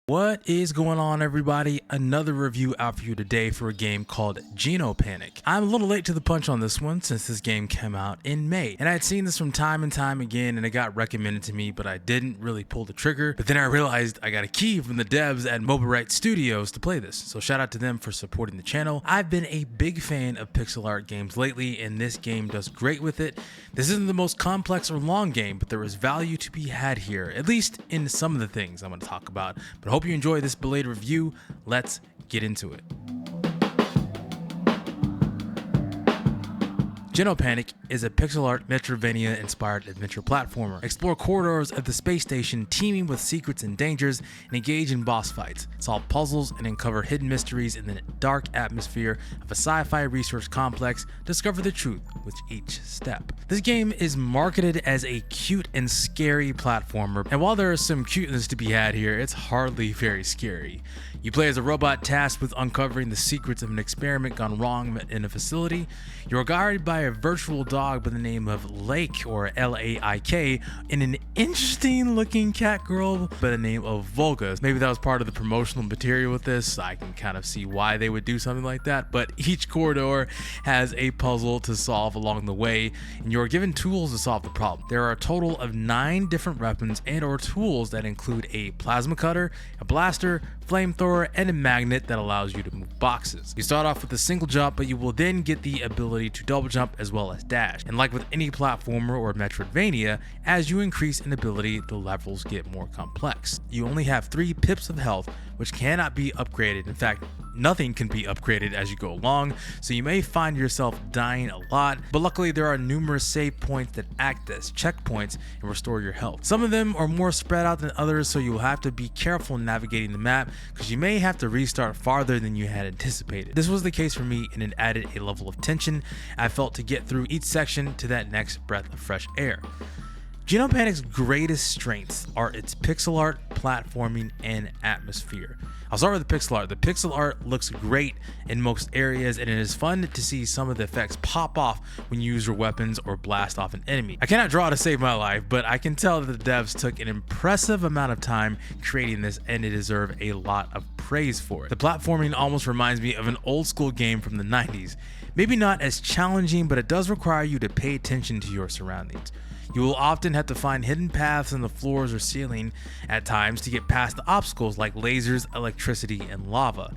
What is going on, everybody? Another review out for you today for a game called Genopanic. I'm a little late to the punch on this one since this game came out in May, and I had seen this from time and time again, and it got recommended to me, but I didn't really pull the trigger. But then I realized I got a key from the devs at Mobile Right Studios to play this, so shout out to them for supporting the channel. I've been a big fan of pixel art games lately, and this game does great with it. This isn't the most complex or long game, but there is value to be had here, at least in some of the things I'm going to talk about. But hope you enjoy this belated review. Let's get into it. Genopanic is a pixel art Metroidvania-inspired adventure platformer. Explore corridors of the space station teeming with secrets and dangers, and engage in boss fights, solve puzzles, and uncover hidden mysteries in the dark atmosphere of a sci-fi research complex. Discover the truth with each step. This game is marketed as a cute and scary platformer, and while there is some cuteness to be had here, it's hardly very scary. You play as a robot tasked with uncovering the secrets of an experiment gone wrong in a facility. You're guided by a virtual dog by the name of Lake, or L-A-I-K, and an interesting looking cat girl by the name of Volga. Maybe that was part of the promotional material with this. I can kind of see why they would do something like that, but each corridor has a puzzle to solve along the way, and you're given tools to solve the problem. There are a total of 9 different weapons and or tools that include a plasma cutter, a blaster, flamethrower, and a magnet that allows you to move boxes. You start off with a single jump, but you will then get the ability to double jump as well as dash. And like with any platformer or Metroidvania, as you increase in ability, the levels get more complex. You only have 3 pips of health, which cannot be upgraded. In fact, nothing can be upgraded as you go along, so you may find yourself dying a lot, but luckily there are numerous save points that act as checkpoints and restore your health. Some of them are more spread out than others, so you will have to be careful navigating the map because you may have to restart farther than you had anticipated. This was the case for me, and it added a level of tension I felt to get through each section to that next breath of fresh air. Genopanic's greatest strengths are its pixel art, platforming, and atmosphere. I'll start with the pixel art. The pixel art looks great in most areas, and it is fun to see some of the effects pop off when you use your weapons or blast off an enemy. I cannot draw to save my life, but I can tell that the devs took an impressive amount of time creating this, and they deserve a lot of praise for it. The platforming almost reminds me of an old school game from the 90s. Maybe not as challenging, but it does require you to pay attention to your surroundings. You will often have to find hidden paths in the floors or ceiling at times to get past the obstacles like lasers, electricity, and lava.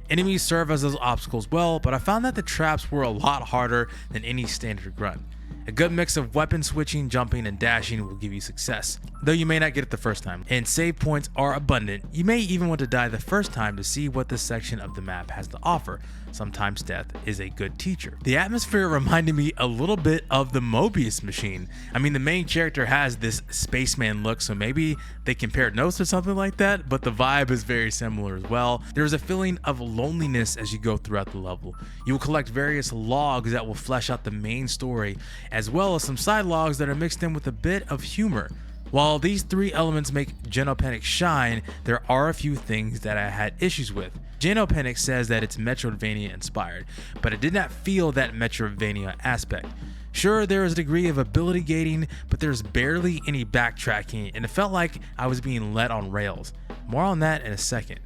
Enemies serve as those obstacles well, but I found that the traps were a lot harder than any standard run. A good mix of weapon switching, jumping, and dashing will give you success, though you may not get it the first time. And save points are abundant. You may even want to die the first time to see what this section of the map has to offer. Sometimes death is a good teacher. The atmosphere reminded me a little bit of the Mobius machine. I mean, the main character has this spaceman look, so maybe they compared notes or something like that, but the vibe is very similar as well. There's a feeling of loneliness as you go throughout the level. You will collect various logs that will flesh out the main story, as well as some side logs that are mixed in with a bit of humor. While these 3 elements make Genopanic shine, there are a few things that I had issues with. Genopanic says that it's Metroidvania inspired, but it did not feel that Metroidvania aspect. Sure, there is a degree of ability gating, but there's barely any backtracking, and it felt like I was being led on rails. More on that in a second.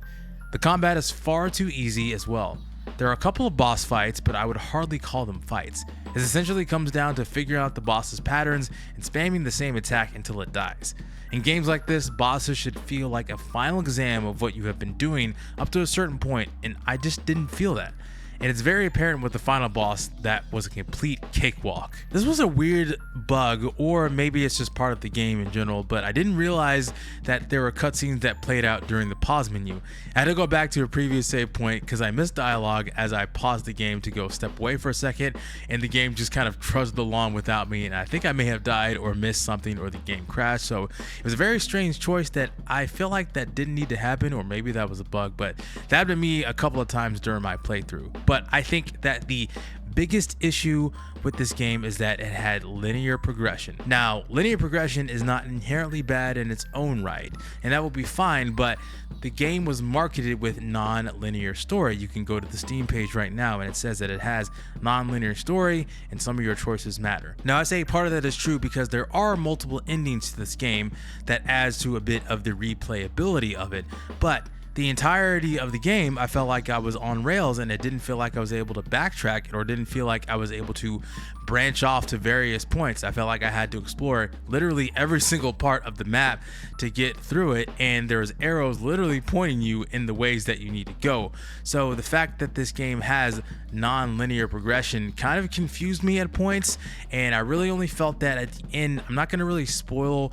The combat is far too easy as well. There are a couple of boss fights, but I would hardly call them fights. It essentially comes down to figuring out the boss's patterns and spamming the same attack until it dies. In games like this, bosses should feel like a final exam of what you have been doing up to a certain point, and I just didn't feel that. And it's very apparent with the final boss that was a complete cakewalk. This was a weird bug, or maybe it's just part of the game in general, but I didn't realize that there were cutscenes that played out during the pause menu. I had to go back to a previous save point because I missed dialogue as I paused the game to go step away for a second, and the game just kind of trudged along without me, and I think I may have died or missed something or the game crashed. So it was a very strange choice that I feel like that didn't need to happen, or maybe that was a bug, but that happened to me a couple of times during my playthrough. But I think that the biggest issue with this game is that it had linear progression. Now, linear progression is not inherently bad in its own right, and that will be fine, but the game was marketed with non-linear story. You can go to the Steam page right now and it says that it has non-linear story and some of your choices matter. Now, I say part of that is true because there are multiple endings to this game that adds to a bit of the replayability of it, but the entirety of the game, I felt like I was on rails and it didn't feel like I was able to backtrack or didn't feel like I was able to branch off to various points. I felt like I had to explore literally every single part of the map to get through it, and there's arrows literally pointing you in the ways that you need to go. So the fact that this game has non-linear progression kind of confused me at points, and I really only felt that at the end. I'm not going to really spoil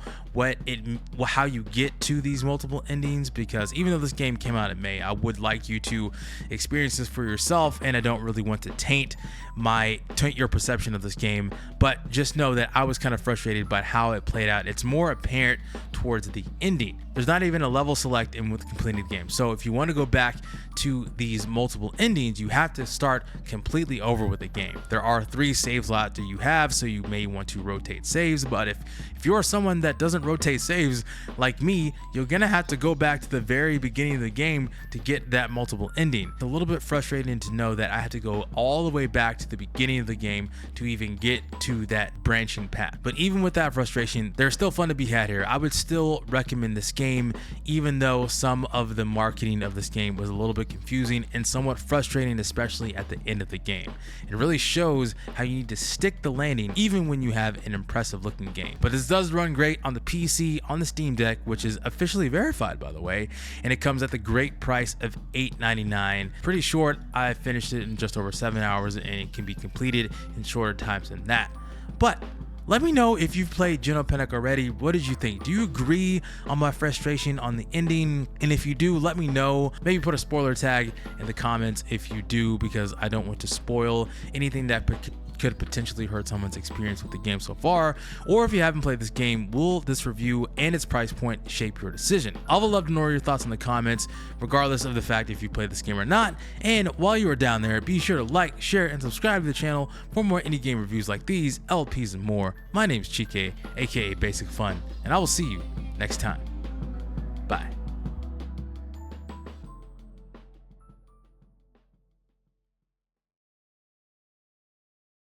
how you get to these multiple endings, because even though this game came out in May, I would like you to experience this for yourself, and I don't really want to taint your perception of this game. But just know that I was kind of frustrated by how it played out. It's more apparent towards the ending. There's not even a level select in with completing the game. So if you want to go back to these multiple endings, you have to start completely over with the game. There are 3 save slots that you have, so you may want to rotate saves, but if you're someone that doesn't rotate saves like me, you're gonna have to go back to the very beginning of the game to get that multiple ending. It's a little bit frustrating to know that I had to go all the way back to the beginning of the game to even get to that branching path. But even with that frustration, there's still fun to be had here. I would still recommend this game, even though some of the marketing of this game was a little bit confusing and somewhat frustrating, especially at the end of the game. It really shows how you need to stick the landing even when you have an impressive looking game. But this does run great on the PC, on the Steam Deck, which is officially verified, by the way, and it comes at the great price of $8.99. Pretty short. I finished it in just over 7 hours, and it can be completed in shorter times than that. But let me know if you've played Genopanic already. What did you think? Do you agree on my frustration on the ending? And if you do, let me know. Maybe put a spoiler tag in the comments if you do, because I don't want to spoil anything that could potentially hurt someone's experience with the game so far. Or if you haven't played this game, will this review and its price point shape your decision? I would love to know your thoughts in the comments, regardless of the fact if you played this game or not. And while you are down there, be sure to like, share, and subscribe to the channel for more indie game reviews like these, LPs, and more. My name is Chike, aka Basic Fun, and I will see you next time. Bye.